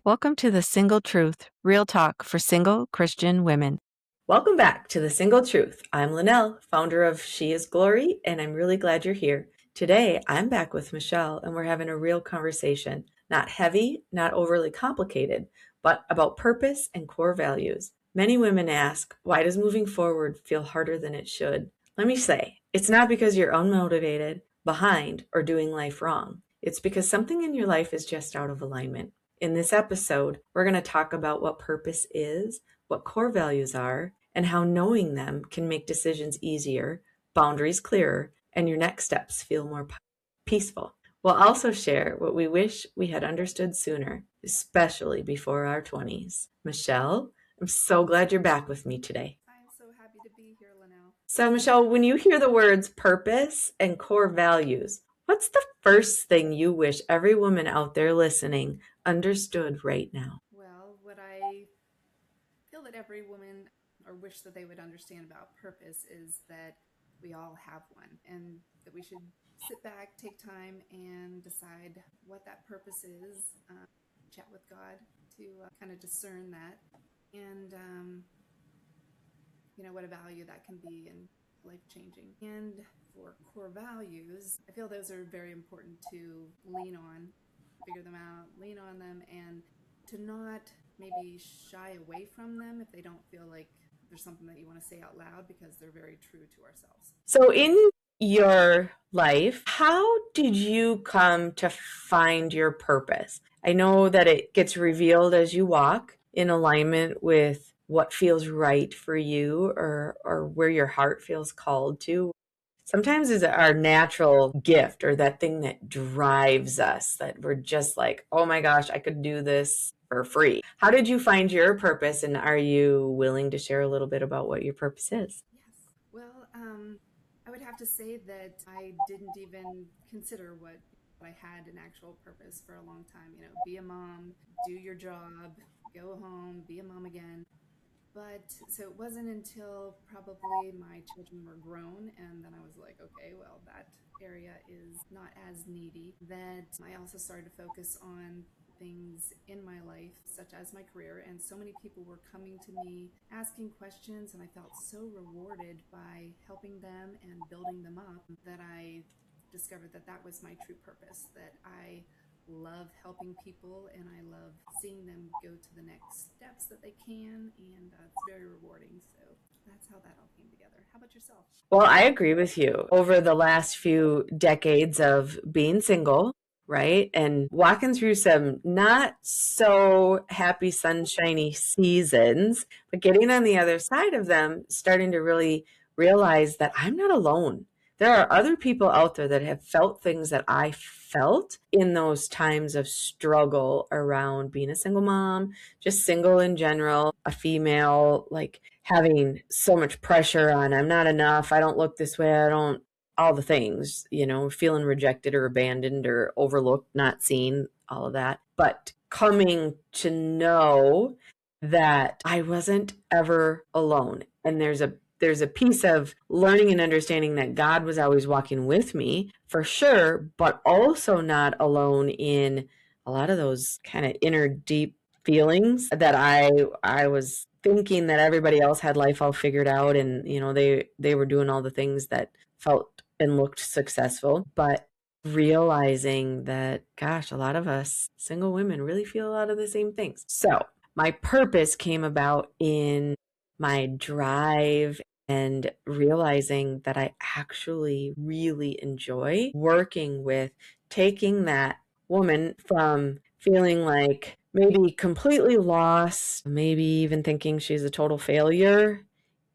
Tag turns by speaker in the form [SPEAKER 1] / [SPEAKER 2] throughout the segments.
[SPEAKER 1] Welcome to The Single Truth, real talk for single Christian women.
[SPEAKER 2] Welcome back to The Single Truth. I'm Linnell, founder of She is Glory, and I'm really glad you're here. Today, I'm back with Michelle, and we're having a real conversation. Not heavy, not overly complicated, but about purpose and core values. Many women ask, why does moving forward feel harder than it should? Let me say, it's not because you're unmotivated, behind, or doing life wrong. It's because something in your life is just out of alignment. In this episode, we're going to talk about what purpose is, what core values are, and how knowing them can make decisions easier, boundaries clearer, and your next steps feel more peaceful. We'll also share what we wish we had understood sooner, especially before our 20s. Michelle, I'm so glad you're back with me today.
[SPEAKER 3] I'm so happy to be here, Linnell.
[SPEAKER 2] So, Michelle, when you hear the words purpose and core values, what's the first thing you wish every woman out there listening understood right now?
[SPEAKER 3] Well, what I feel that every woman or wish that they would understand about purpose is that we all have one and that we should sit back, take time, and decide what that purpose is, chat with God to kind of discern that and, what a value that can be and life-changing. And for core values, I feel those are very important to lean on, figure them out, lean on them, and to not maybe shy away from them if they don't feel like there's something that you want to say out loud, because they're very true to ourselves.
[SPEAKER 2] So in your life, how did you come to find your purpose? I know that it gets revealed as you walk in alignment with what feels right for you or where your heart feels called to. Sometimes it's our natural gift or that thing that drives us, that we're just like, oh my gosh, I could do this for free. How did you find your purpose, and are you willing to share a little bit about what your purpose is?
[SPEAKER 3] Yes. Well, I would have to say that I didn't even consider what I had an actual purpose for a long time. Be a mom, do your job, go home, be a mom again. But so it wasn't until probably my children were grown and then I was like, okay, well, that area is not as needy, that I also started to focus on things in my life, such as my career. And so many people were coming to me asking questions, and I felt so rewarded by helping them and building them up that I discovered that that was my true purpose, that I love helping people and I love seeing them go to the next steps that they can, and it's very rewarding. So that's how that all came together. How about yourself?
[SPEAKER 2] Well, I agree with you. Over the last few decades of being single, right, and walking through some not so happy, sunshiny seasons, but getting on the other side of them, starting to really realize that I'm not alone. There are other people out there that have felt things that I felt in those times of struggle around being a single mom, just single in general, a female, like having so much pressure on, I'm not enough, I don't look this way, I don't, all the things, feeling rejected or abandoned or overlooked, not seen, all of that. But coming to know that I wasn't ever alone. And there's a piece of learning and understanding that God was always walking with me, for sure, but also not alone in a lot of those kind of inner deep feelings that I was thinking that everybody else had life all figured out, and they were doing all the things that felt and looked successful, but realizing that, gosh, a lot of us single women really feel a lot of the same things. So my purpose came about in my drive and realizing that I actually really enjoy working with taking that woman from feeling like maybe completely lost, maybe even thinking she's a total failure,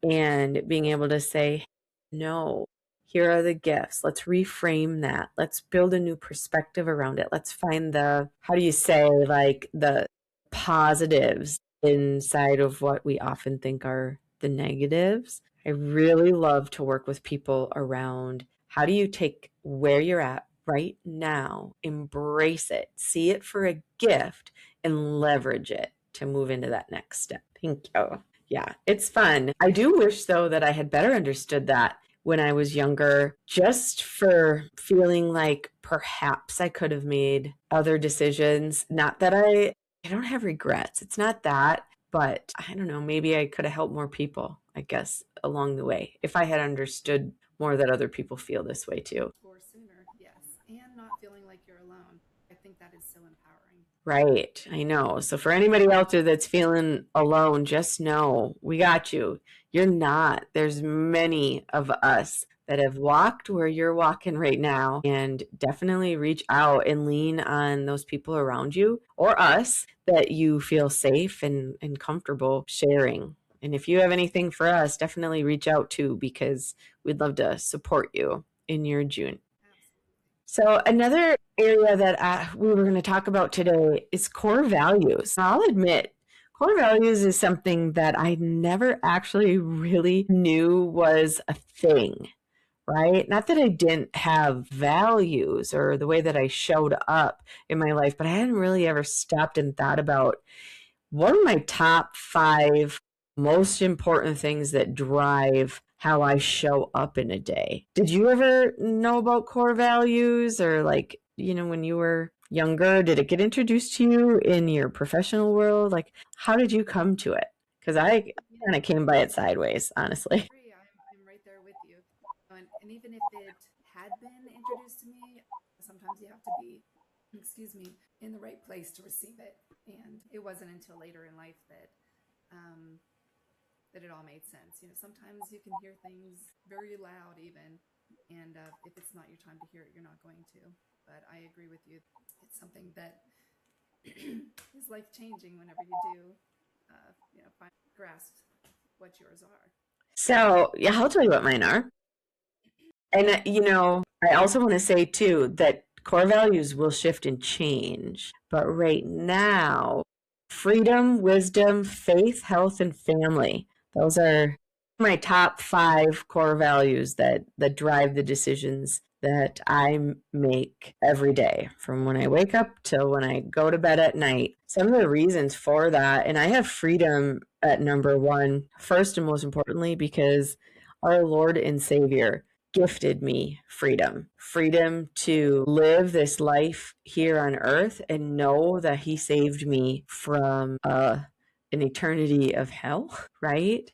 [SPEAKER 2] and being able to say, no, here are the gifts. Let's reframe that. Let's build a new perspective around it. Let's find the, how do you say, like the positives inside of what we often think are the negatives. I really love to work with people around how do you take where you're at right now, embrace it, see it for a gift, and leverage it to move into that next step. Thank you. Yeah, it's fun. I do wish, though, that I had better understood that when I was younger, just for feeling like perhaps I could have made other decisions. Not that I I don't have regrets. It's not that, but I don't know, maybe I could have helped more people, I guess, along the way if I had understood more that other people feel this way too.
[SPEAKER 3] Or sooner, yes. And not feeling like you're alone. I think that is so empowering.
[SPEAKER 2] Right. I know. So for anybody out there that's feeling alone, just know we got you. You're not. There's many of us that have walked where you're walking right now, and definitely reach out and lean on those people around you or us that you feel safe and comfortable sharing. And if you have anything for us, definitely reach out too, because we'd love to support you in your June.
[SPEAKER 3] Absolutely.
[SPEAKER 2] So another area that we were going to talk about today is core values. I'll admit, core values is something that I never actually really knew was a thing, right? Not that I didn't have values or the way that I showed up in my life, but I hadn't really ever stopped and thought about what are my top 5 most important things that drive how I show up in a day. Did you ever know about core values, or like, when you were younger, did it get introduced to you in your professional world? Like, how did you come to it? Because I kind of came by it sideways, honestly.
[SPEAKER 3] I'm right there with you. And even if it had been introduced to me, sometimes you have to be, excuse me, in the right place to receive it. And it wasn't until later in life that um, that it all made sense. Sometimes you can hear things very loud, even, and if it's not your time to hear it, you're not going to. But I agree with you. It's something that is life changing whenever you do, grasp what yours are.
[SPEAKER 2] So, yeah, I'll tell you what mine are. And, I also want to say too that core values will shift and change. But right now, freedom, wisdom, faith, health, and family. Those are my top 5 core values that drive the decisions that I make every day, from when I wake up till when I go to bed at night. Some of the reasons for that, and I have freedom at number 1, first and most importantly, because our Lord and Savior gifted me freedom to live this life here on earth and know that he saved me from an eternity of hell, right?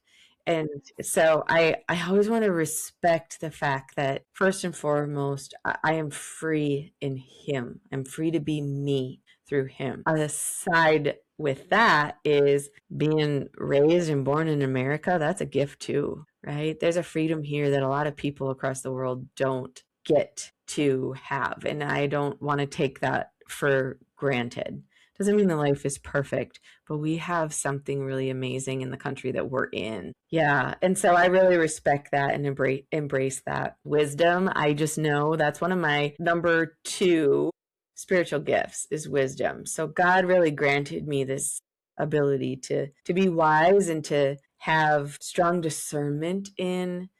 [SPEAKER 2] And so I always want to respect the fact that first and foremost, I am free in him. I'm free to be me through him. Aside with that is being raised and born in America. That's a gift too, right? There's a freedom here that a lot of people across the world don't get to have. And I don't want to take that for granted. Doesn't mean the life is perfect, but we have something really amazing in the country that we're in. Yeah. And so I really respect that and embrace that. Wisdom, I just know that's one of my number 2 spiritual gifts is wisdom. So God really granted me this ability to be wise and to have strong discernment in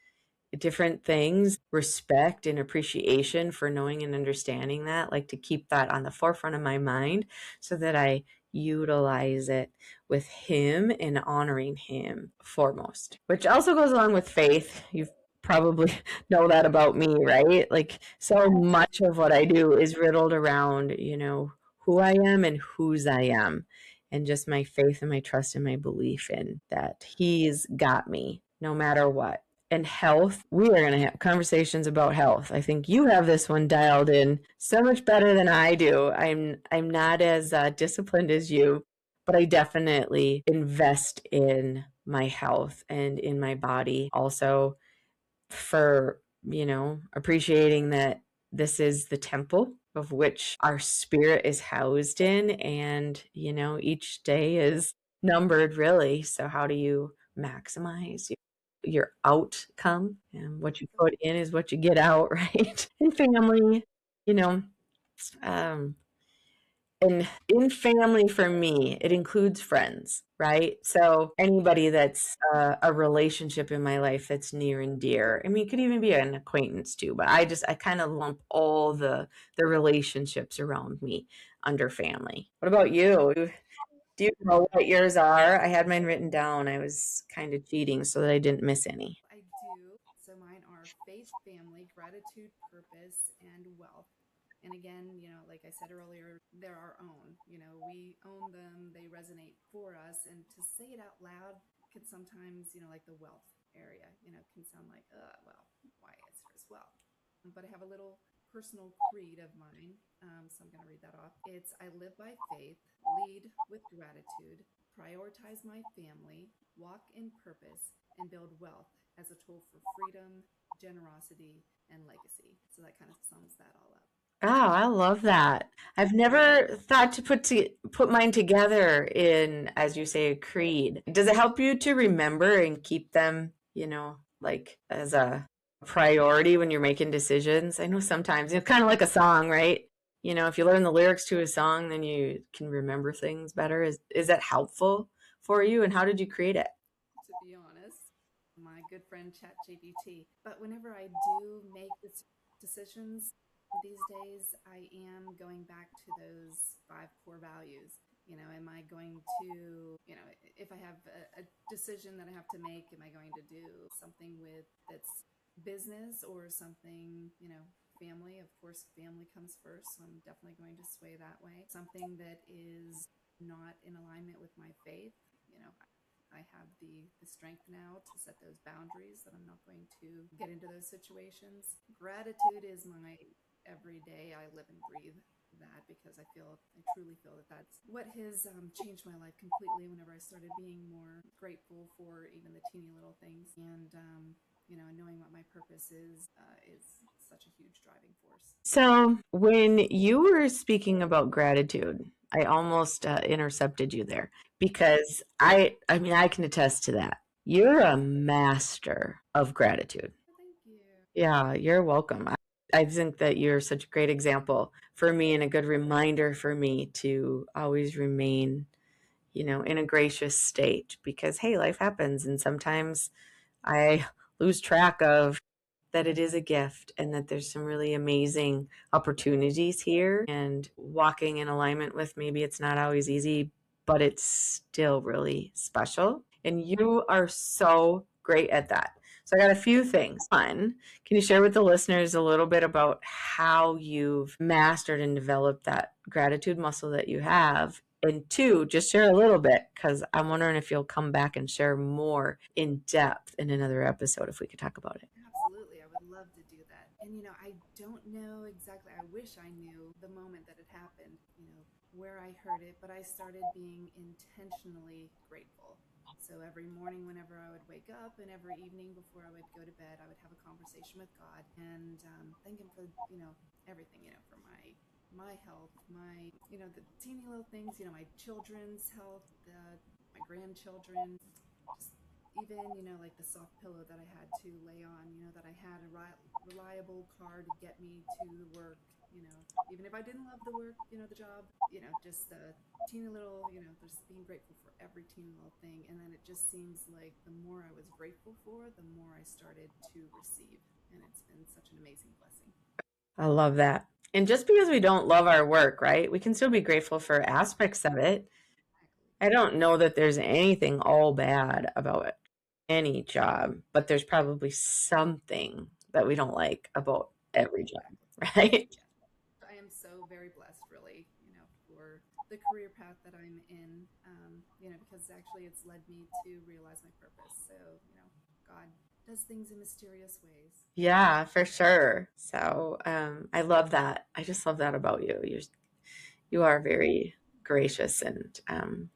[SPEAKER 2] different things, respect and appreciation for knowing and understanding that, like to keep that on the forefront of my mind so that I utilize it with him and honoring him foremost, which also goes along with faith. You've probably know that about me, right? Like so much of what I do is riddled around, who I am and whose I am, and just my faith and my trust and my belief in that he's got me no matter what. And health, we are going to have conversations about health. I think you have this one dialed in so much better than I do. I'm not as disciplined as you, but I definitely invest in my health and in my body. Also, for appreciating that this is the temple of which our spirit is housed in, and each day is numbered, really. So how do you maximize your outcome? And what you put in is what you get out, right? And family, you know um and in family, for me, it includes friends, right? So anybody that's a relationship in my life that's near and dear. I mean, it could even be an acquaintance too, but I kind of lump all the relationships around me under family. What about you? Do you know what yours are? I had mine written down. I was kind of cheating so that I didn't miss any.
[SPEAKER 3] I do. So mine are faith, family, gratitude, purpose, and wealth. And again, like I said earlier, they're our own. We own them, they resonate for us. And to say it out loud can sometimes, like the wealth area, can sound like, well, why is hers wealth? But I have a little personal creed of mine. So I'm going to read that off. It's I live by faith, lead with gratitude, prioritize my family, walk in purpose, and build wealth as a tool for freedom, generosity, and legacy. So that kind of sums that all up.
[SPEAKER 2] Oh, I love that. I've never thought to put mine together in, as you say, a creed. Does it help you to remember and keep them, like as a priority when you're making decisions? I know sometimes it's kind of like a song, right? If you learn the lyrics to a song, then you can remember things better. Is that helpful for you? And how did you create it?
[SPEAKER 3] To be honest, my good friend ChatGPT. But whenever I do make decisions these days, I am going back to those 5 core values. Am I going to, if I have a decision that I have to make, am I going to do something with that's business or something, family? Of course, family comes first. So I'm definitely going to sway that way. Something that is not in alignment with my faith, I have the strength now to set those boundaries that I'm not going to get into those situations. Gratitude is my everyday. I live and breathe that because I truly feel that that's what has changed my life completely whenever I started being more grateful for even the teeny little things. And, knowing what my purpose is such a huge driving force.
[SPEAKER 2] So when you were speaking about gratitude, I almost intercepted you there because I mean, I can attest to that. You're a master of gratitude.
[SPEAKER 3] Thank you.
[SPEAKER 2] Yeah, you're welcome. I think that you're such a great example for me and a good reminder for me to always remain, in a gracious state because, hey, life happens. And sometimes I lose track of that it is a gift and that there's some really amazing opportunities here and walking in alignment with maybe it's not always easy, but it's still really special. And you are so great at that. So I got a few things. One, can you share with the listeners a little bit about how you've mastered and developed that gratitude muscle that you have? And two, just share a little bit because I'm wondering if you'll come back and share more in depth in another episode if we could talk about it.
[SPEAKER 3] Absolutely. I would love to do that. And, I don't know exactly. I wish I knew the moment that it happened, where I heard it, but I started being intentionally grateful. So every morning, whenever I would wake up, and every evening before I would go to bed, I would have a conversation with God and thank Him for everything, for my health, my the teeny little things, my children's health, my grandchildren, just even like the soft pillow that I had to lay on, that I had a reliable car to get me to work, even if I didn't love the work, the job, just the teeny little, just being grateful for every teeny little thing. And then it just seems like the more I was grateful for, the more I started to receive. And it's been such an amazing blessing.
[SPEAKER 2] I love that. And just because we don't love our work, right, we can still be grateful for aspects of it. I don't know that there's anything all bad about any job, but there's probably something that we don't like about every job, right?
[SPEAKER 3] I am so very blessed, really, for the career path that I'm in, because actually it's led me to realize my purpose. So, God does things in mysterious ways.
[SPEAKER 2] Yeah, for sure. So I love that. I just love that about you. You are very gracious and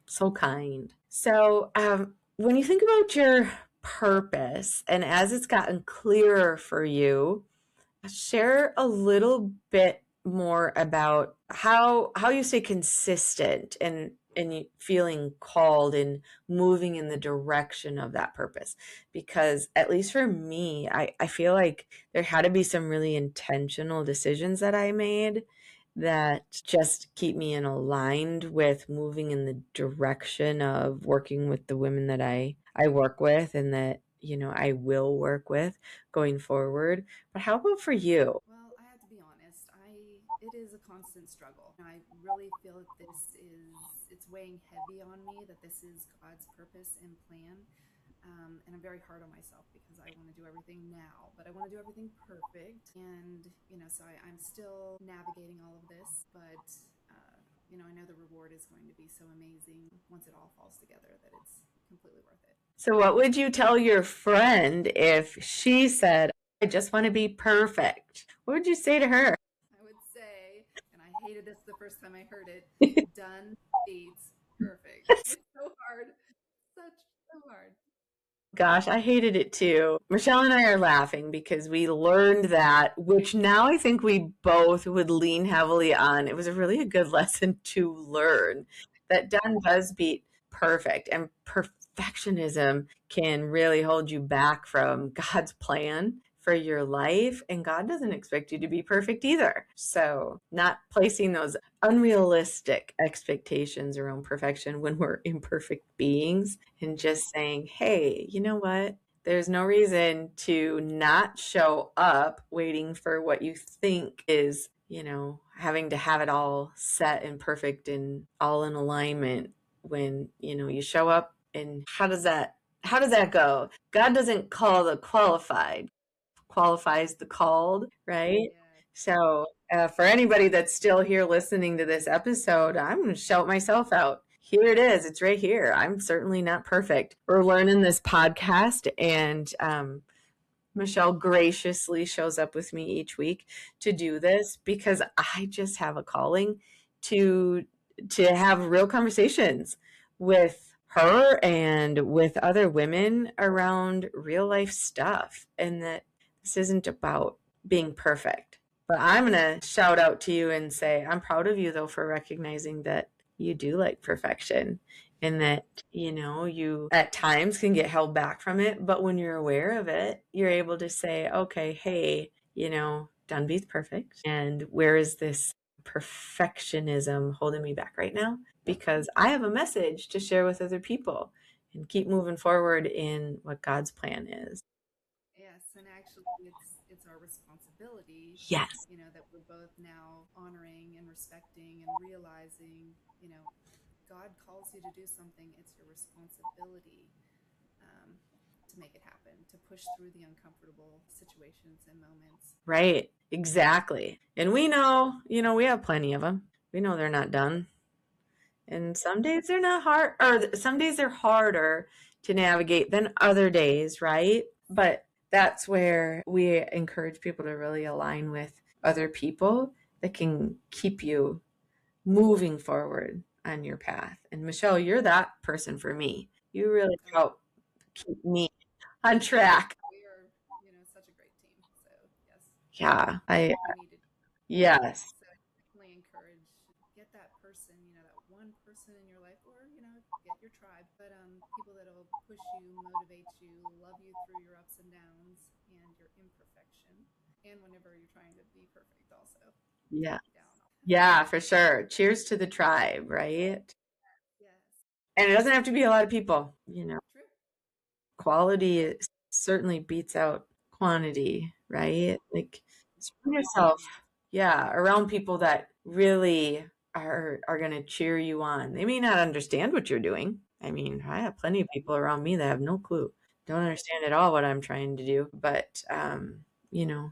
[SPEAKER 2] so kind. So when you think about your purpose and as it's gotten clearer for you, share a little bit more about how you stay consistent and feeling called and moving in the direction of that purpose. Because at least for me, I feel like there had to be some really intentional decisions that I made that just keep me in aligned with moving in the direction of working with the women that I work with and that I will work with going forward. But how about for you?
[SPEAKER 3] Well, I have to be honest. It is a constant struggle. I really feel that it's weighing heavy on me, that this is God's purpose and plan. And I'm very hard on myself because I want to do everything now, but I want to do everything perfect. And, so I'm still navigating all of this, but, I know the reward is going to be so amazing once it all falls together that it's completely worth it.
[SPEAKER 2] So what would you tell your friend if she said, I just want to be perfect? What would you say to her?
[SPEAKER 3] I would say, and I hated this the first time I heard it, done beats perfect. It's so hard. So hard.
[SPEAKER 2] Gosh, I hated it too. Michelle and I are laughing because we learned that, which now I think we both would lean heavily on. It was really a good lesson to learn that done does beat perfect, and perfectionism can really hold you back from God's plan for your life. And God doesn't expect you to be perfect either. So, not placing those unrealistic expectations around perfection when we're imperfect beings, and just saying, hey, you know what? There's no reason to not show up waiting for what you think is, having to have it all set and perfect and all in alignment when, you show up. And how does that go? God doesn't call the qualified, qualifies the called, right?
[SPEAKER 3] Yeah.
[SPEAKER 2] So for anybody that's still here listening to this episode, I'm going to shout myself out. Here it is. It's right here. I'm certainly not perfect. We're learning this podcast, and Michelle graciously shows up with me each week to do this because I just have a calling to have real conversations with her and with other women around real life stuff, and that this isn't about being perfect. But I'm going to shout out to you and say, I'm proud of you, though, for recognizing that you do like perfection, and that, you at times can get held back from it. But when you're aware of it, you're able to say, okay, hey, done beats perfect. And where is this perfectionism holding me back right now? Because I have a message to share with other people and keep moving forward in what God's plan is.
[SPEAKER 3] Yes, and actually it's our responsibility,
[SPEAKER 2] Yes.
[SPEAKER 3] That we're both now honoring and respecting and realizing, God calls you to do something. It's your responsibility to make it happen, to push through the uncomfortable situations and moments.
[SPEAKER 2] Right. Exactly. And we know, we have plenty of them. We know they're not done. And some days they're not hard, or some days they're harder to navigate than other days, right? But that's where we encourage people to really align with other people that can keep you moving forward on your path. And Michelle, you're that person for me. You really help keep me on track.
[SPEAKER 3] We are, such a great team. So yes.
[SPEAKER 2] Yeah, yes.
[SPEAKER 3] So I definitely encourage, get that person, that one person in your life, or get your tribe, but people that'll push you, motivate you, love you through your ups and downs and your imperfection, and whenever you're trying to be perfect also.
[SPEAKER 2] Yeah. Yeah, for sure. Cheers to the tribe, right?
[SPEAKER 3] Yes.
[SPEAKER 2] And it doesn't have to be a lot of people,
[SPEAKER 3] True.
[SPEAKER 2] Quality certainly beats out quantity, right? Like, surround yourself, around people that really are going to cheer you on. They may not understand what you're doing. I mean, I have plenty of people around me that have no clue, don't understand at all what I'm trying to do. But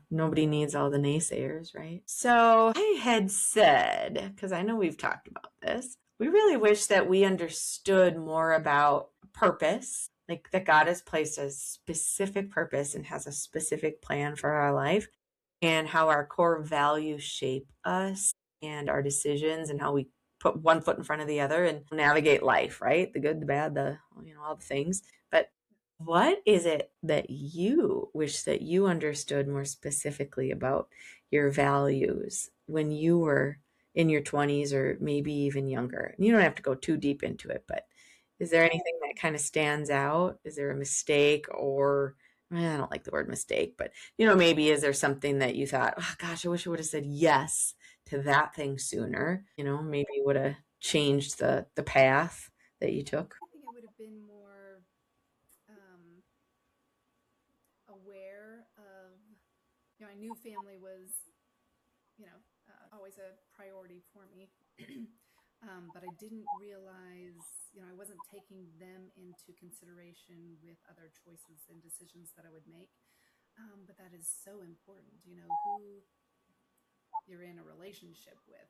[SPEAKER 2] nobody needs all the naysayers, right? So I had said, because I know we've talked about this, we really wish that we understood more about purpose, like that God has placed a specific purpose and has a specific plan for our life, and how our core values shape us and our decisions, and how we put one foot in front of the other and navigate life, right? The good, the bad, all the things. But what is it that you wish that you understood more specifically about your values when you were in your 20s, or maybe even younger? You don't have to go too deep into it, but is there anything that kind of stands out? Is there a mistake, or I don't like the word mistake, but maybe is there something that you thought, oh gosh, I wish I would have said yes to that thing sooner? Maybe it would have changed the path that you took.
[SPEAKER 3] I think I would have been more aware of, I knew family was, always a priority for me. but I didn't realize, I wasn't taking them into consideration with other choices and decisions that I would make. But that is so important, who you're in a relationship with.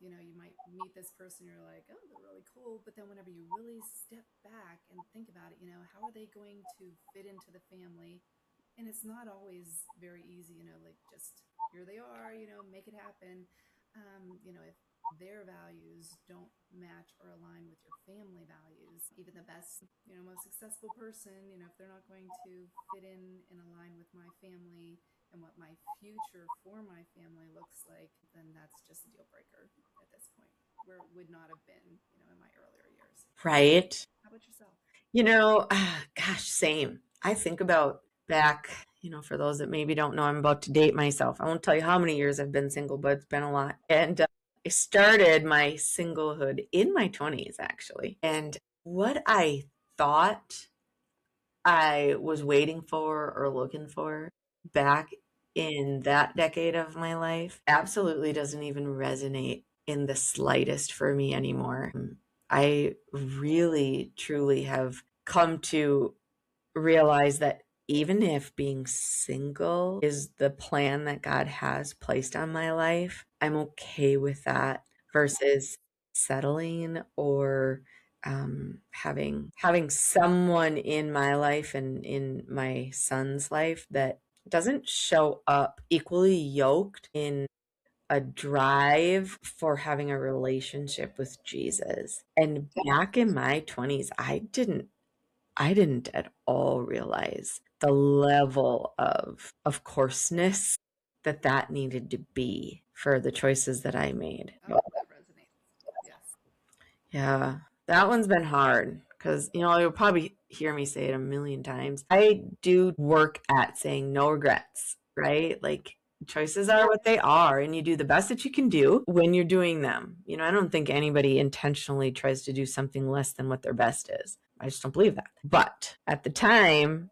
[SPEAKER 3] You might meet this person, you're like, oh, they're really cool. But then whenever you really step back and think about it, how are they going to fit into the family? And it's not always very easy, like just here they are, make it happen. If their values don't match or align with your family values, even the best, most successful person, if they're not going to fit in and align with my family and what my future for my family looks like, then that's just a deal breaker at this point, where it would not have been, in my earlier years.
[SPEAKER 2] Right.
[SPEAKER 3] How about yourself?
[SPEAKER 2] Gosh, same. I think about back, for those that maybe don't know, I'm about to date myself. I won't tell you how many years I've been single, but it's been a lot. And I started my singlehood in my 20s, actually. And what I thought I was waiting for or looking for back in that decade of my life absolutely doesn't even resonate in the slightest for me anymore. I really, truly have come to realize that even if being single is the plan that God has placed on my life, I'm okay with that versus settling or having someone in my life and in my son's life that doesn't show up equally yoked in a drive for having a relationship with Jesus. And back in my 20s, I didn't at all realize the level of coarseness that needed to be for the choices that I made.
[SPEAKER 3] Oh, that resonates. Yes.
[SPEAKER 2] Yeah, that one's been hard because, you'll probably hear me say it a million times. I do work at saying no regrets, right? Like choices are what they are, and you do the best that you can do when you're doing them. I don't think anybody intentionally tries to do something less than what their best is. I just don't believe that. But at the time,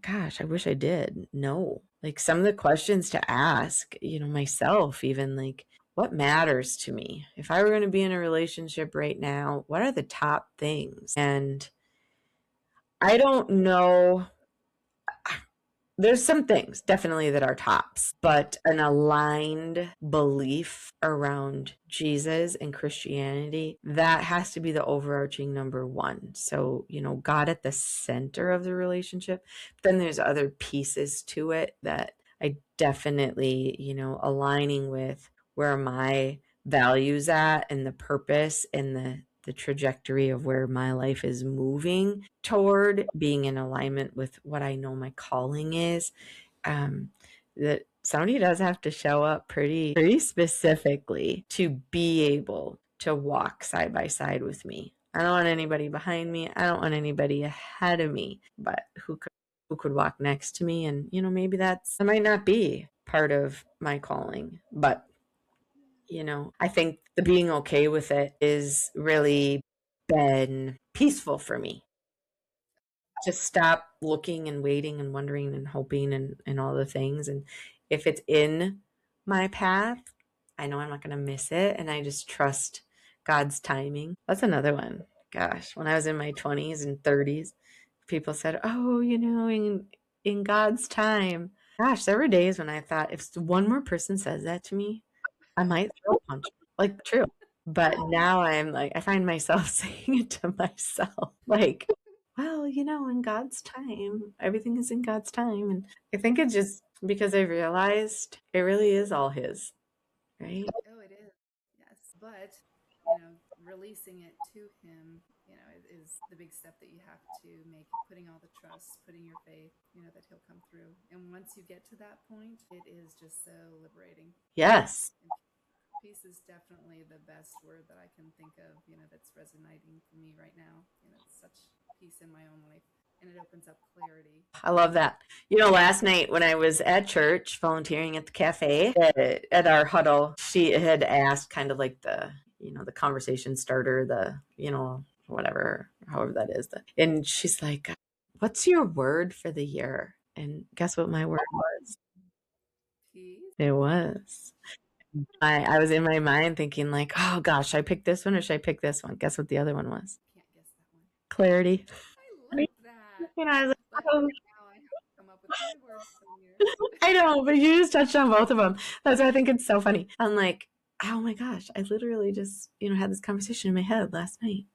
[SPEAKER 2] gosh, I wish I did. No. Like some of the questions to ask, myself, even like, what matters to me? If I were going to be in a relationship right now, what are the top things? And I don't know. There's some things definitely that are tops, but an aligned belief around Jesus and Christianity, that has to be the overarching number one. So, God at the center of the relationship. But then there's other pieces to it that I definitely, aligning with where my values at and the purpose and the trajectory of where my life is moving toward being in alignment with what I know my calling is, that somebody does have to show up pretty specifically to be able to walk side by side with me. I don't want anybody behind me. I don't want anybody ahead of me, but who could walk next to me. And, maybe that might not be part of my calling, but I think the being okay with it is really been peaceful for me. Just stop looking and waiting and wondering and hoping and all the things. And if it's in my path, I know I'm not going to miss it. And I just trust God's timing. That's another one. Gosh, when I was in my 20s and 30s, people said, oh, in God's time. Gosh, there were days when I thought if one more person says that to me, I might throw a punch. Like, true. But now I'm like, I find myself saying it to myself, like, well, in God's time, everything is in God's time. And I think it's just because I realized it really is all His, right?
[SPEAKER 3] Oh, it is. Yes. But, releasing it to Him, is the big step that you have to make, putting all the trust, putting your faith, that He'll come through. And once you get to that point, it is just so liberating.
[SPEAKER 2] Yes.
[SPEAKER 3] And peace is definitely the best word that I can think of, that's resonating for me right now. Such peace in my own life. And it opens up clarity.
[SPEAKER 2] I love that. Last night when I was at church volunteering at the cafe at our huddle, she had asked kind of like the conversation starter, whatever, however that is. And she's like, what's your word for the year? And guess what my word was?
[SPEAKER 3] Peace.
[SPEAKER 2] It was. I was in my mind thinking like, oh gosh, should I pick this one or should I pick this one? Guess what the other one was?
[SPEAKER 3] Can't guess that one.
[SPEAKER 2] Clarity.
[SPEAKER 3] I love that.
[SPEAKER 2] And I was
[SPEAKER 3] But
[SPEAKER 2] like, oh.
[SPEAKER 3] now I have to come up with 5 words from you.
[SPEAKER 2] I know, but you just touched on both of them. That's why I think it's so funny. I'm like, oh my gosh, I literally just, had this conversation in my head last night.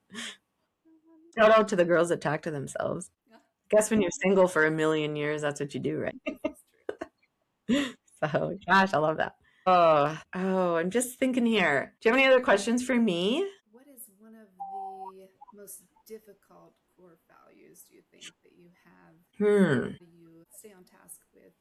[SPEAKER 2] Shout out to the girls that talk to themselves. Guess when you're single for a million years, that's what you do, right?
[SPEAKER 3] That's true.
[SPEAKER 2] So, gosh, I love that. Oh, I'm just thinking here. Do you have any other questions for me?
[SPEAKER 3] What is one of the most difficult core values do you think that you have? How do you stay on task with,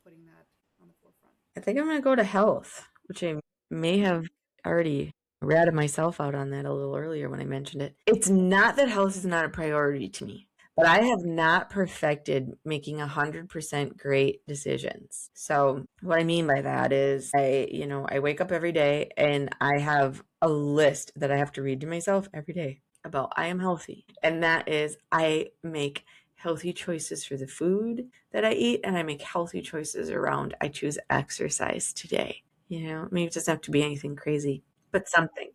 [SPEAKER 3] putting that on the forefront?
[SPEAKER 2] I think I'm going to go to health, which I may have already ratted myself out on that a little earlier when I mentioned it. It's not that health is not a priority to me, but I have not perfected making 100% great decisions. So what I mean by that is I wake up every day and I have a list that I have to read to myself every day about I am healthy. And that is I make healthy choices for the food that I eat, and I make healthy choices around I choose exercise today. Maybe it doesn't have to be anything crazy, but something.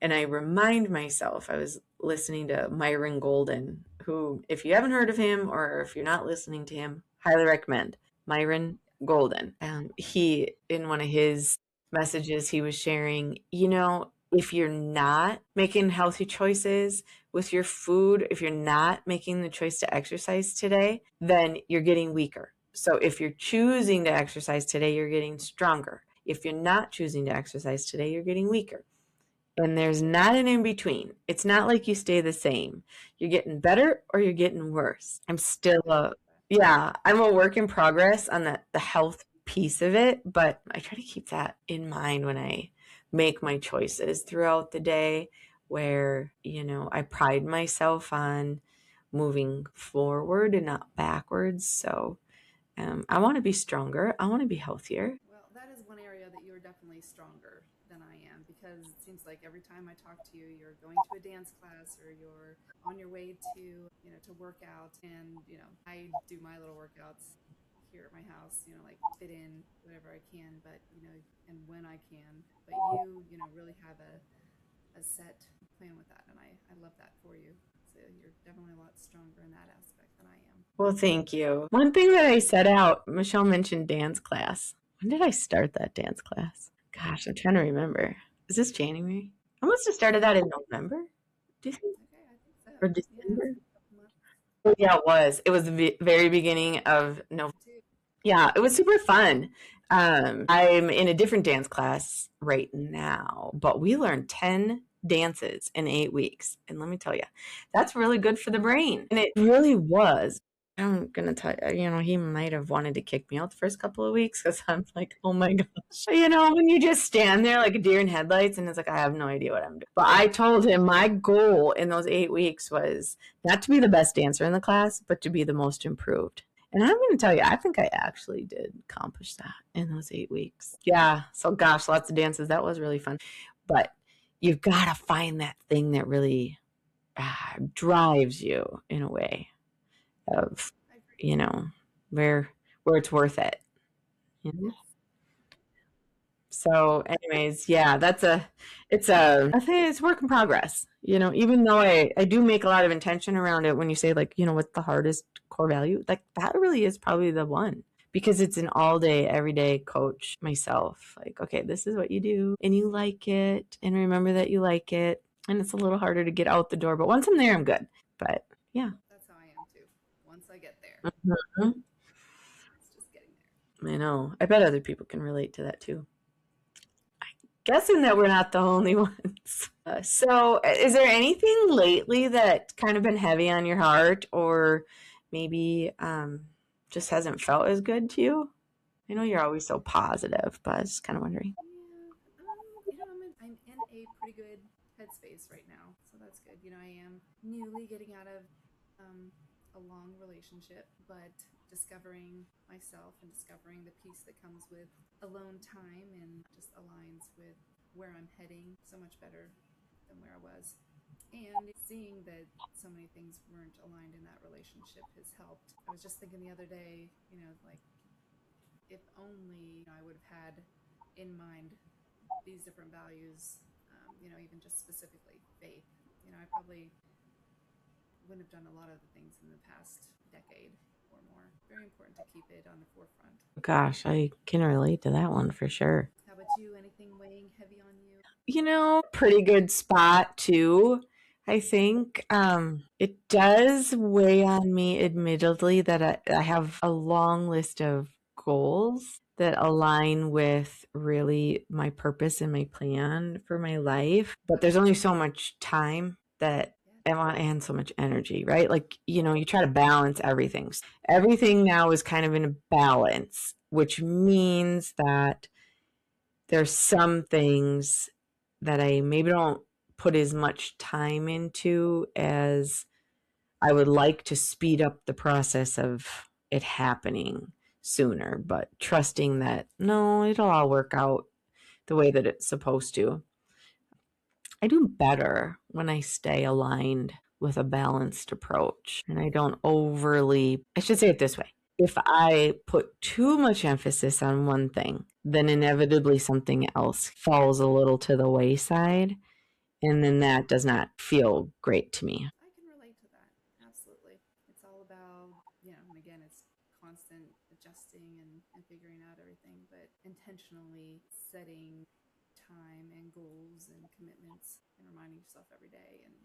[SPEAKER 2] And I remind myself, I was listening to Myron Golden, who, if you haven't heard of him or if you're not listening to him, highly recommend Myron Golden. He, in one of his messages, he was sharing, if you're not making healthy choices with your food, if you're not making the choice to exercise today, then you're getting weaker. So if you're choosing to exercise today, you're getting stronger. If you're not choosing to exercise today, you're getting weaker. And there's not an in between. It's not like you stay the same. You're getting better or you're getting worse. I'm a work in progress on the health piece of it, but I try to keep that in mind when I make my choices throughout the day, where, I pride myself on moving forward and not backwards. So I want to be stronger. I want to be healthier.
[SPEAKER 3] Well, that is one area that you're definitely stronger than I am, because it seems like every time I talk to you, you're going to a dance class or you're on your way to, to work out. And, I do my little workouts here at my house, like fit in whatever I can, but, and when I can. But you really have a set plan with that. And I love that for you. So you're definitely a lot stronger in that aspect than I am.
[SPEAKER 2] Well, thank you. One thing that I set out, Michelle mentioned dance class. When did I start that dance class? Gosh, I'm trying to remember. Is this January? I must have started that in November. Do you think?
[SPEAKER 3] Okay, I think so.
[SPEAKER 2] Or December?
[SPEAKER 3] Yeah,
[SPEAKER 2] Yeah, it was. It was the very beginning of November. Yeah, it was super fun. I'm in a different dance class right now, but we learned 10 dances in 8 weeks. And let me tell you, that's really good for the brain. And it really was. I'm going to tell you, he might have wanted to kick me out the first couple of weeks because I'm like, oh my gosh. When you just stand there like a deer in headlights and it's like, I have no idea what I'm doing. But I told him my goal in those 8 weeks was not to be the best dancer in the class, but to be the most improved. And I'm going to tell you, I think I actually did accomplish that in those 8 weeks. Yeah. So, gosh, lots of dances. That was really fun. But you've got to find that thing that really drives you in a way of, where it's worth it. So anyways, yeah, I think it's work in progress, even though I do make a lot of intention around it when you say like, what's the hardest core value? Like that really is probably the one, because it's an all day, every day coach myself. Like, okay, this is what you do and you like it, and remember that you like it. And it's a little harder to get out the door, but once I'm there, I'm good. But yeah.
[SPEAKER 3] That's how I am too. Once I get there.
[SPEAKER 2] Mm-hmm.
[SPEAKER 3] It's just getting there.
[SPEAKER 2] I know. I bet other people can relate to that too. Guessing that we're not the only ones. So is there anything lately that's kind of been heavy on your heart, or maybe just hasn't felt as good to you? I know you're always so positive, but I was just kind of wondering.
[SPEAKER 3] Yeah, I'm in a pretty good headspace right now, so that's good. I am newly getting out of a long relationship, but discovering myself and discovering the peace that comes with alone time and just aligns with where I'm heading so much better than where I was. And seeing that so many things weren't aligned in that relationship has helped. I was just thinking the other day, like if only I would have had in mind these different values, even just specifically faith. I probably wouldn't have done a lot of the things in the past decade or more. Very important to keep it on the forefront.
[SPEAKER 2] Gosh, I can relate to that one for sure.
[SPEAKER 3] How about you? Anything weighing heavy on you?
[SPEAKER 2] Pretty good spot too. I think it does weigh on me, admittedly, that I have a long list of goals that align with really my purpose and my plan for my life. But there's only so much time that I want and so much energy, right? Like, you try to balance everything. Everything now is kind of in a balance, which means that there's some things that I maybe don't put as much time into as I would like to speed up the process of it happening sooner, but trusting that no, it'll all work out the way that it's supposed to. I do better when I stay aligned with a balanced approach and I don't I should say it this way. If I put too much emphasis on one thing, then inevitably something else falls a little to the wayside. And then that does not feel great to me.
[SPEAKER 3] I can relate to that. Absolutely. It's all about, and again, it's constant adjusting and figuring out everything, but intentionally setting time and goals and commitments and reminding yourself every day and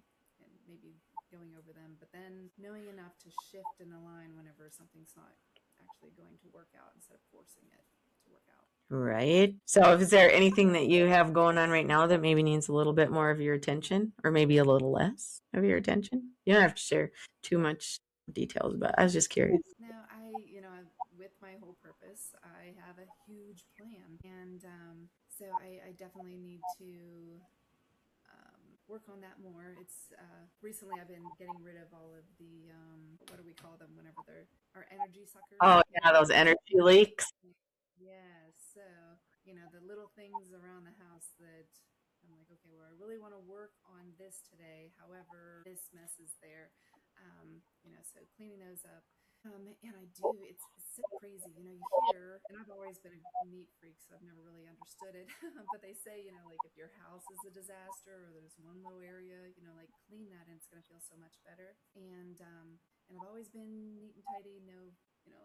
[SPEAKER 3] maybe going over them, but then knowing enough to shift and align whenever something's not actually going to work out instead of forcing it to work out.
[SPEAKER 2] Right. So is there anything that you have going on right now that maybe needs a little bit more of your attention or maybe a little less of your attention? You don't have to share too much details, but I was just curious.
[SPEAKER 3] No, with my whole purpose, I have a huge plan. And so I definitely need to work on that more. It's recently I've been getting rid of all of the what do we call them whenever they're our energy suckers.
[SPEAKER 2] Oh yeah, those energy leaks.
[SPEAKER 3] Yeah, so the little things around the house that I'm like, okay, well, I really want to work on this today. However, this mess is there. So cleaning those up. And I do, it's so crazy, you hear, and I've always been a neat freak, so I've never really understood it, but they say, like if your house is a disaster or there's one low area, like clean that and it's going to feel so much better. And I've always been neat and tidy, no,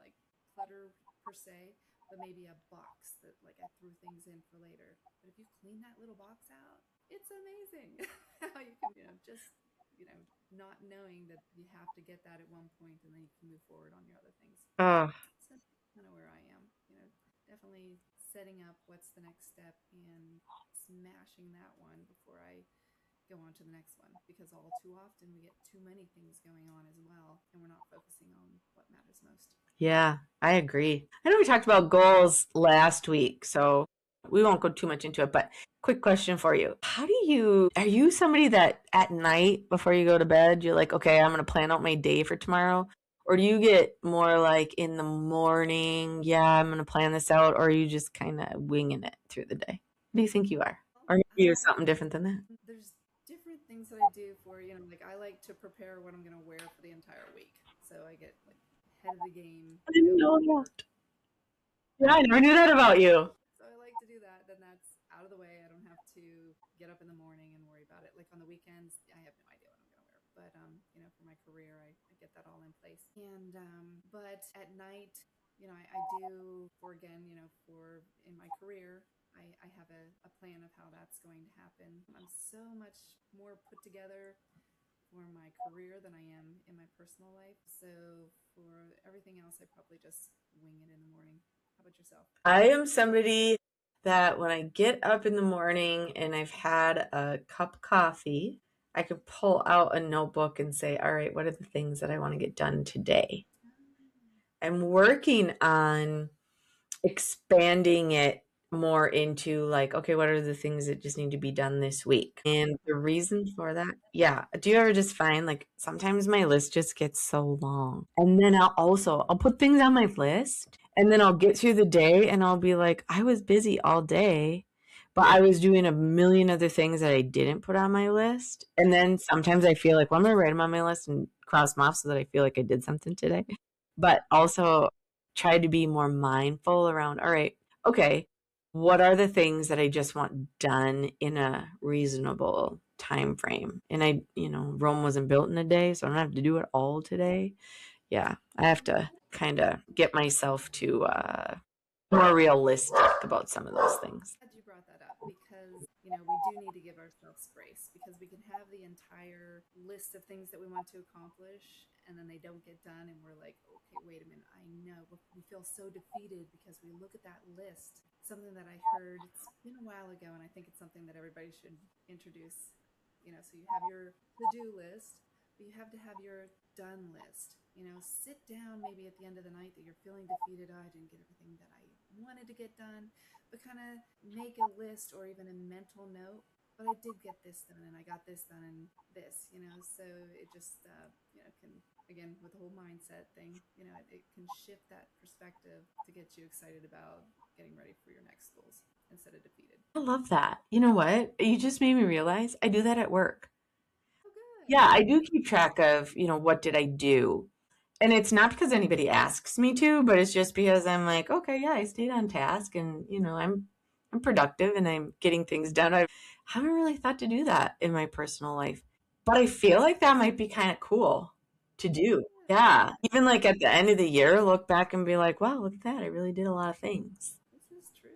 [SPEAKER 3] like clutter per se, but maybe a box that like I threw things in for later. But if you clean that little box out, it's amazing how you can, just not knowing that you have to get that at one point and then you can move forward on your other things. So that's kind of where I am, definitely setting up what's the next step and smashing that one before I go on to the next one, because all too often we get too many things going on as well and we're not focusing on what matters most.
[SPEAKER 2] Yeah, I agree. I know we talked about goals last week, so we won't go too much into it, but quick question for you. Are you somebody that at night before you go to bed, you're like, okay, I'm going to plan out my day for tomorrow? Or do you get more like in the morning, yeah, I'm going to plan this out? Or are you just kind of winging it through the day? What do you think you are? Or maybe you're something different than that?
[SPEAKER 3] There's different things that I do for, like I like to prepare what I'm going to wear for the entire week. So I get like ahead of the game.
[SPEAKER 2] I didn't know that. Yeah, I never knew that about you.
[SPEAKER 3] So I like to do that. Then that's out of the way. I don't have to get up in the morning and worry about it. Like on the weekends, I have no idea what I'm going to wear. But, for my career, I get that all in place. And, but at night, I do for in my career, I have a plan of how that's going to happen. I'm so much more put together for my career than I am in my personal life. So for everything else, I probably just wing it in the morning. How about yourself?
[SPEAKER 2] I am somebody that when I get up in the morning and I've had a cup of coffee, I can pull out a notebook and say, all right, what are the things that I want to get done today? I'm working on expanding it more into like, okay, what are the things that just need to be done this week? And the reason for that, yeah. Do you ever just find like sometimes my list just gets so long? And then I'll put things on my list and then I'll get through the day and I'll be like, I was busy all day, but I was doing a million other things that I didn't put on my list. And then sometimes I feel like, well, I'm going to write them on my list and cross them off so that I feel like I did something today. But also try to be more mindful around, all right, okay, what are the things that I just want done in a reasonable time frame? And Rome wasn't built in a day, so I don't have to do it all today. Yeah, I have to kind of get myself to more realistic about some of those things.
[SPEAKER 3] Glad you brought that up because, we do need to give ourselves grace because we can have the entire list of things that we want to accomplish and then they don't get done and we're like, okay, wait a minute. I know we feel so defeated because we look at that list. Something that I heard, it's been a while ago, and I think it's something that everybody should introduce. So you have your to-do list, but you have to have your done list. Sit down maybe at the end of the night that you're feeling defeated. Oh, I didn't get everything that I wanted to get done, but kind of make a list or even a mental note. But I did get this done, and I got this done, and this. So it just can, again, with the whole mindset thing, it can shift that perspective to get you excited about getting ready for your next goals instead of defeated.
[SPEAKER 2] I love that. You know what? You just made me realize I do that at work.
[SPEAKER 3] Oh, good.
[SPEAKER 2] Yeah, I do keep track of, what did I do? And it's not because anybody asks me to, but it's just because I'm like, okay, yeah, I stayed on task and, I'm productive and I'm getting things done. I haven't really thought to do that in my personal life, but I feel like that might be kind of cool to do. Yeah. Even like at the end of the year, look back and be like, wow, look at that. I really did a lot of things.
[SPEAKER 3] This is true.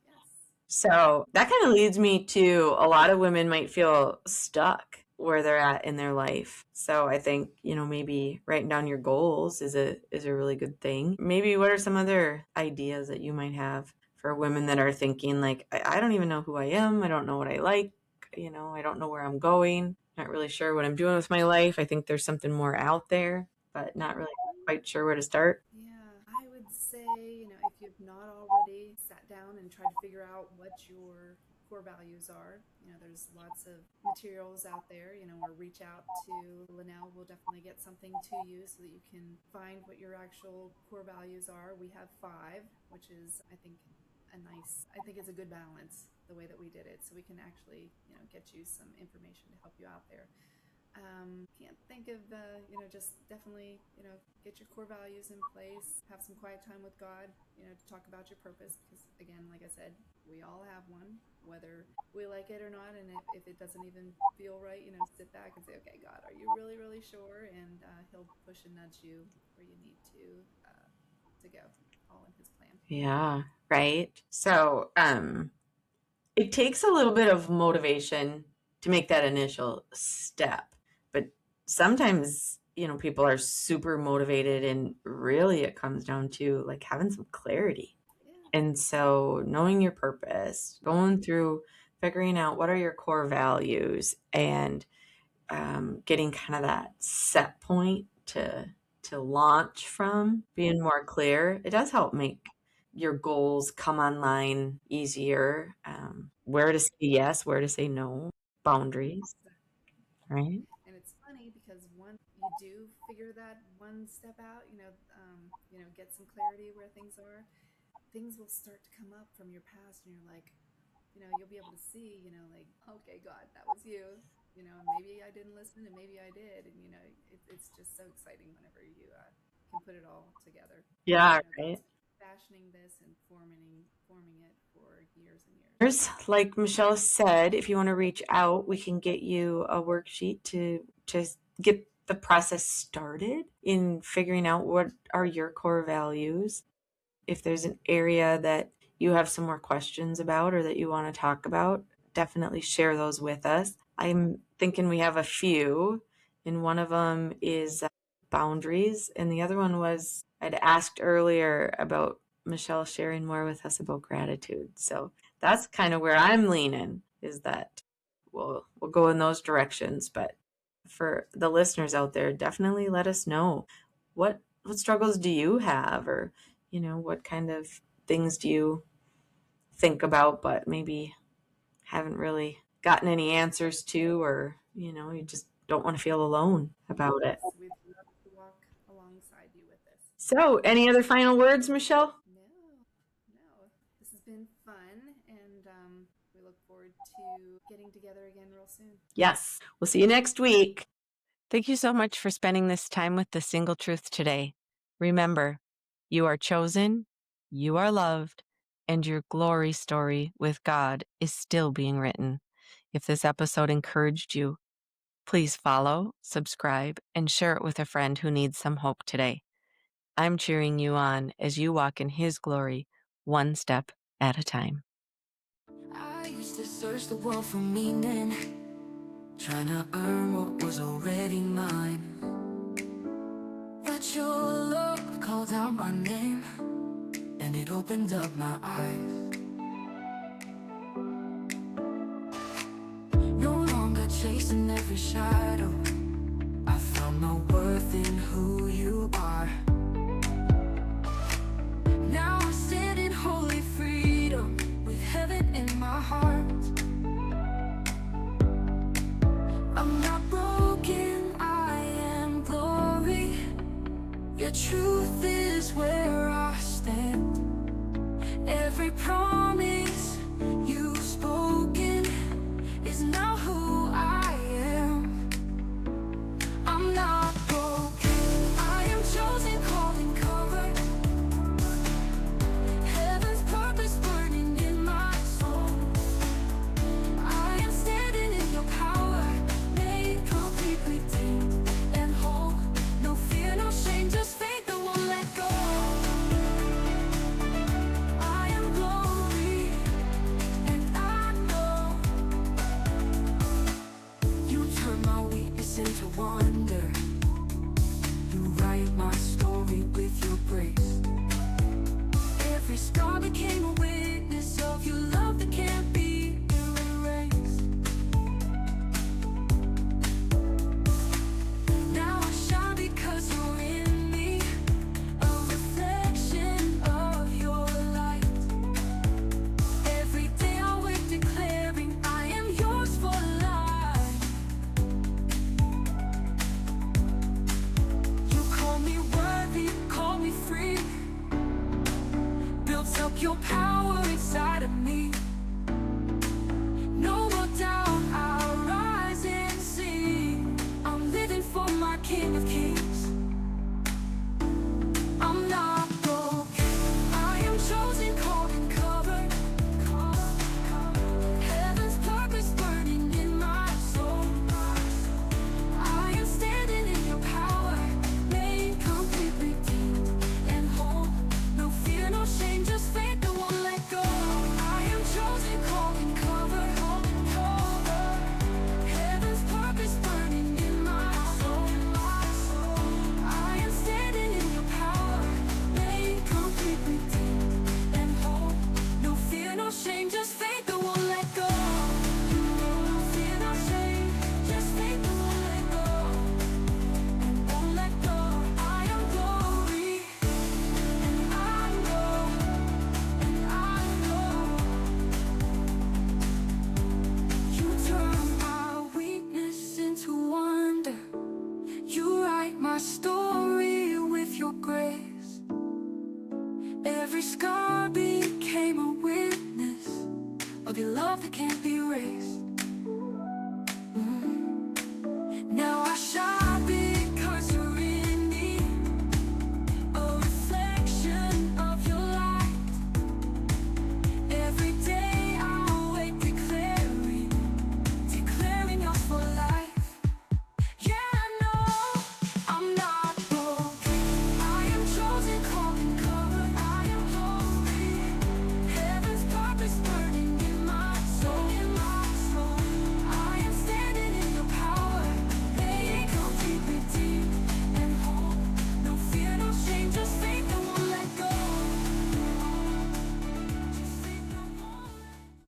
[SPEAKER 3] Yes.
[SPEAKER 2] So that kind of leads me to a lot of women might feel stuck where they're at in their life. So I think, maybe writing down your goals is a really good thing. Maybe what are some other ideas that you might have for women that are thinking like, I don't even know who I am. I don't know what I like. I don't know where I'm going. Not really sure what I'm doing with my life. I think there's something more out there, but not really quite sure where to start.
[SPEAKER 3] Yeah, I would say, if you've not already sat down and tried to figure out what your core values are, there's lots of materials out there, or reach out to Linnell. We'll definitely get something to you so that you can find what your actual core values are. We have 5, which is, I think it's a good balance the way that we did it. So we can actually, get you some information to help you out there. Can't think of, just definitely, get your core values in place, have some quiet time with God, to talk about your purpose. Because again, like I said, we all have one, whether we like it or not. And if it doesn't even feel right, sit back and say, okay, God, are you really, really sure? And he'll push and nudge you where you need to go, all in his plan.
[SPEAKER 2] Yeah, right. So, it takes a little bit of motivation to make that initial step. But sometimes, people are super motivated and really it comes down to like having some clarity.
[SPEAKER 3] Yeah.
[SPEAKER 2] And so knowing your purpose, going through figuring out what are your core values and getting kind of that set point to launch from, being more clear, it does help make your goals come online easier. Where to say yes, where to say no, boundaries, right?
[SPEAKER 3] And it's funny because once you do figure that one step out, get some clarity where things are, things will start to come up from your past, and you're like, you'll be able to see, like, okay, God, that was you. Maybe I didn't listen, and maybe I did, and it's just so exciting whenever you can put it all together.
[SPEAKER 2] Yeah, right.
[SPEAKER 3] Fashioning this and forming it for years and years.
[SPEAKER 2] Like Michelle said, if you want to reach out, we can get you a worksheet to get the process started in figuring out what are your core values. If there's an area that you have some more questions about or that you want to talk about, definitely share those with us. I'm thinking we have a few, and one of them is boundaries, and the other one was I'd asked earlier about Michelle sharing more with us about gratitude. So that's kind of where I'm leaning, is that we'll go in those directions. But for the listeners out there, definitely let us know what struggles do you have, or what kind of things do you think about but maybe haven't really gotten any answers to, or you just don't want to feel alone about it.
[SPEAKER 3] We'd love to walk alongside you with this.
[SPEAKER 2] So, any other final words, Michelle?
[SPEAKER 3] No. This has been fun, and we look forward to getting together again real soon.
[SPEAKER 2] Yes. We'll see you next week.
[SPEAKER 1] Thank you so much for spending this time with The Single Truth today. Remember, you are chosen, you are loved, and your glory story with God is still being written. If this episode encouraged you, please follow, subscribe, and share it with a friend who needs some hope today. I'm cheering you on as you walk in His glory, one step at a time.
[SPEAKER 4] I used to search the world for meaning, trying to earn what was already mine. But your love called out my name, and it opened up my eyes. No longer chasing every shadow, I found my worth in who you are. Now I stand in holy freedom, with heaven in my heart. I'm not broken, I am glory. Your truth is where I stand. Every promise you've spoken is now who I am. I'm not broken, I am chosen, called and covered. Heaven's purpose burning in my soul. I am standing in your power, made complete, redeemed and whole. No fear, no shame, just faith that won't let go. I am glory, and I know you turn my weakness into wonder. You write my story with your grace. Every scar became a witness of your love that can't be erased. Now I shine because you're in me, a reflection of your light. Every day I wake declaring I am yours for life. You call me worthy, call me free, built up your power inside of me. No more doubt, I'll rise and sing. I'm living for my King of Kings. I'm not broken, I am chosen, called and covered. Heaven's purpose burning in my soul. I am standing in your power, made complete, redeemed and whole. No fear, no shame, just faith that won't let go. I am chosen, called and covered. Heaven's purpose burning in my soul. I am standing in your power, made complete, redeemed and whole. No fear, no shame, just faith that won't let go. No fear, no shame, just faith that won't let go. And won't let go. I am glory, and I know, you turn my weakness into wonder. You write my story with your grace. Every scar became a witness of your love that can't be erased.